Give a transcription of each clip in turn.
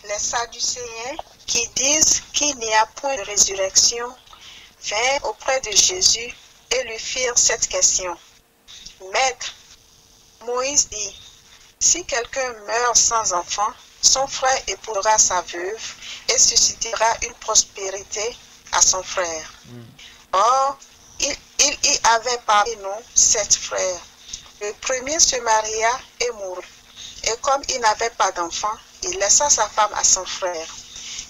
les Sadducéens, qui disent qu'il n'y a point de résurrection, vinrent auprès de Jésus et lui firent cette question. Maître, Moïse dit, si quelqu'un meurt sans enfant, son frère épousera sa veuve et suscitera une prospérité à son frère. Or, il y avait parmi nous 7 frères. Le premier se maria et mourut. Et comme il n'avait pas d'enfant, il laissa sa femme à son frère.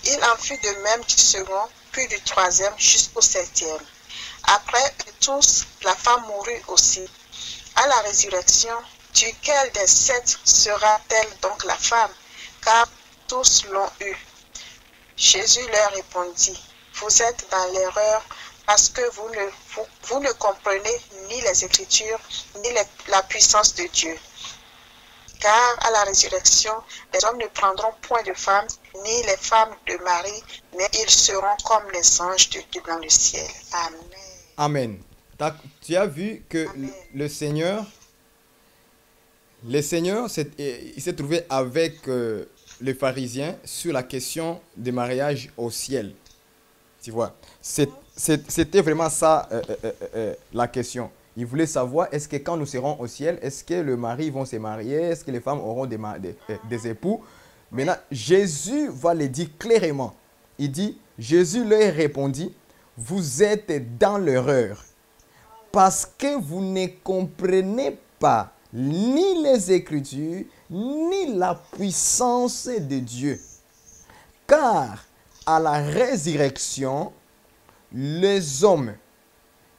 Il en fut de même du second, puis du troisième jusqu'au 7e. Après tous, la femme mourut aussi. À la résurrection, duquel des 7 sera-t-elle donc la femme? Car tous l'ont eu. Jésus leur répondit, vous êtes dans l'erreur parce que vous ne comprenez ni les Écritures, ni la puissance de Dieu. Car à la résurrection, les hommes ne prendront point de femmes, ni les femmes de Marie, mais ils seront comme les anges de Dieu dans le ciel. Amen. Amen. Tu as vu que Amen. le Seigneur, il s'est trouvé avec les pharisiens sur la question du mariage au ciel. Tu vois, c'était vraiment ça la question. Il voulait savoir, est-ce que quand nous serons au ciel, est-ce que le mari vont se marier, est-ce que les femmes auront des époux? Maintenant, Jésus va le dire clairement. Il dit, Jésus leur répondit, vous êtes dans l'erreur parce que vous ne comprenez pas ni les Écritures, ni la puissance de Dieu. Car à la résurrection, les hommes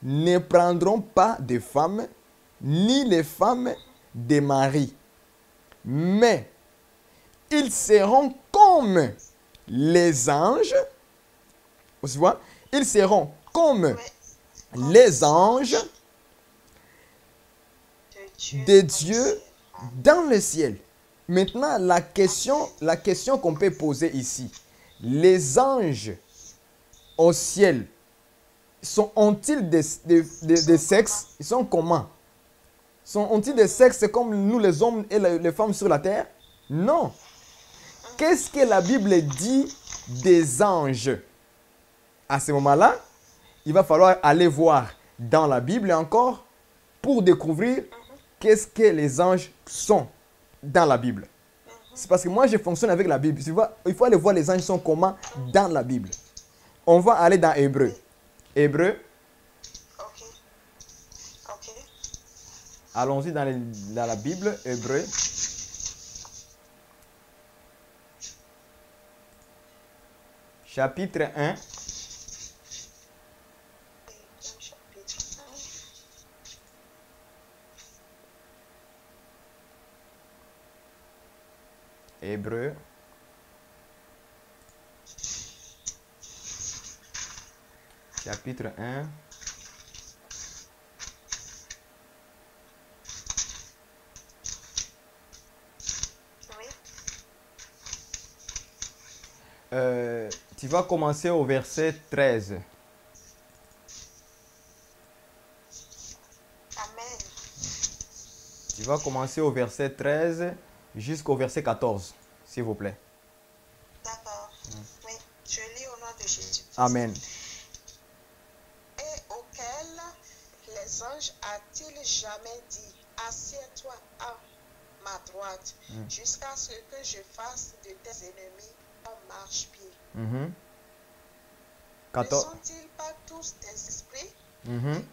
ne prendront pas de femmes, ni les femmes de mari. Mais ils seront comme les anges. Tu vois? Ils seront comme les anges de Dieu dans le ciel. Maintenant, la question qu'on peut poser ici, les anges au ciel, ont-ils des sexes? Ils sont comment? Ont-ils des sexes comme nous les hommes et les femmes sur la terre? Non. Qu'est-ce que la Bible dit des anges? À ce moment-là, il va falloir aller voir dans la Bible encore pour découvrir qu'est-ce que les anges sont dans la Bible. C'est parce que moi, je fonctionne avec la Bible. Tu vois, il faut aller voir les anges sont comment dans la Bible. On va aller dans Hébreu. Hébreu. Ok. Allons-y dans la Bible, Hébreu. Chapitre 1. Hébreu. Chapitre 1. Tu vas commencer au verset 13. Amen. Tu vas commencer au verset 13 jusqu'au verset 14, s'il vous plaît. D'accord. Oui, je lis au nom de Jésus. Amen. Et auquel les anges a-t-il jamais dit, assieds-toi à ma droite, jusqu'à ce que je fasse de tes ennemis un marchepied. Ne 14. sont-ils pas tous des esprits? Mhm.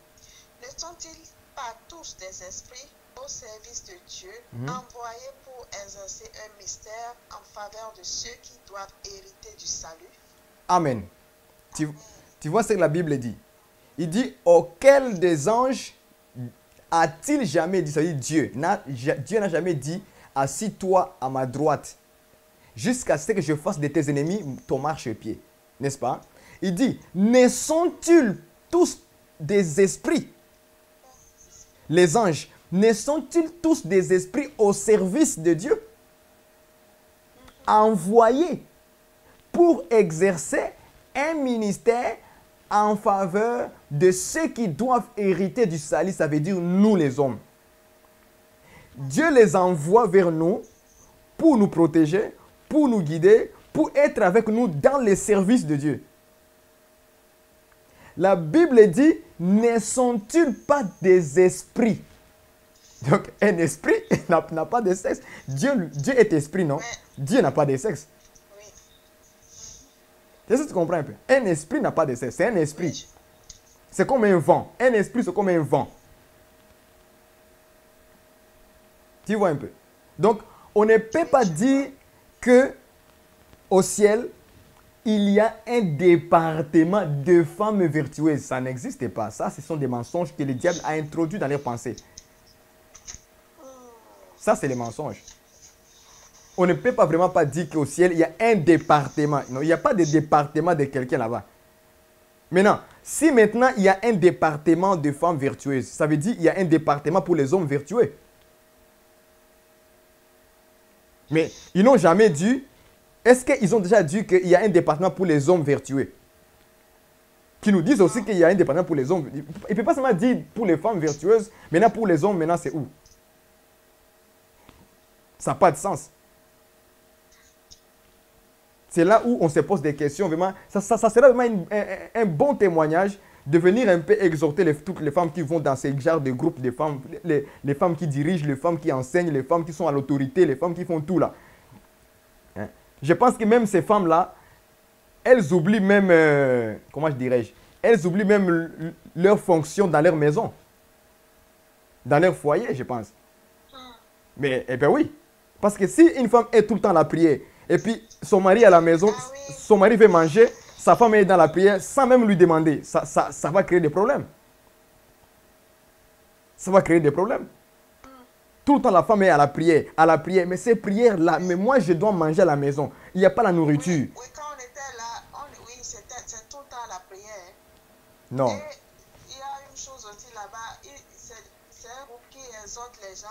Ne sont-ils pas tous des esprits au service de Dieu, envoyés pour exercer un mystère en faveur de ceux qui doivent hériter du salut? Amen. Tu vois ce que la Bible dit. Il dit, auquel des anges a-t-il jamais dit, c'est-à-dire Dieu n'a jamais dit, assis-toi à ma droite, jusqu'à ce que je fasse de tes ennemis ton marchepied. N'est-ce pas? Il dit, ne sont-ils tous des esprits? Les anges, ne sont-ils tous des esprits au service de Dieu? Envoyés pour exercer un ministère en faveur de ceux qui doivent hériter du salut, ça veut dire nous les hommes. Dieu les envoie vers nous pour nous protéger, pour nous guider, pour être avec nous dans les services de Dieu. La Bible dit, ne sont-ils pas des esprits? Donc, un esprit n'a pas de sexe. Dieu est esprit, non? Dieu n'a pas de sexe. Est-ce que tu comprends un peu? Un esprit n'a pas de sexe, c'est un esprit. C'est comme un vent. Un esprit, c'est comme un vent. Tu vois un peu? Donc, on ne peut pas dire que au ciel, il y a un département de femmes vertueuses. Ça n'existe pas. Ça, ce sont des mensonges que le diable a introduits dans leurs pensées. Ça, c'est les mensonges. On ne peut pas vraiment pas dire qu'au ciel, il y a un département. Non, il n'y a pas de département de quelqu'un là-bas. Maintenant, si maintenant il y a un département de femmes vertueuses, ça veut dire qu'il y a un département pour les hommes vertueux. Mais ils n'ont jamais dit, est-ce qu'ils ont déjà dit qu'il y a un département pour les hommes vertueux? Qui nous disent aussi qu'il y a un département pour les hommes. Il ne peut pas seulement dire pour les femmes vertueuses, maintenant pour les hommes, maintenant c'est où? Ça n'a pas de sens. C'est là où on se pose des questions. Vraiment, ça sera vraiment un bon témoignage de venir un peu exhorter toutes les femmes qui vont dans ces genres de groupes de femmes, les femmes qui dirigent, les femmes qui enseignent, les femmes qui sont à l'autorité, les femmes qui font tout là. Hein? Je pense que même ces femmes-là, elles oublient même, comment je dirais-je, elles oublient même leur fonction dans leur maison, dans leur foyer, je pense. Mais, eh bien oui, parce que si une femme est tout le temps à la prière, et puis son mari à la maison, son mari veut manger, sa femme est dans la prière sans même lui demander, ça va créer des problèmes. Ça va créer des problèmes. Tout le temps la femme est à la prière, mais ces prières-là, mais moi je dois manger à la maison, il n'y a pas la nourriture. Oui, quand on était là, c'est tout le temps la prière. Non. Et il y a une chose aussi là-bas, c'est un groupe qui exhorte les gens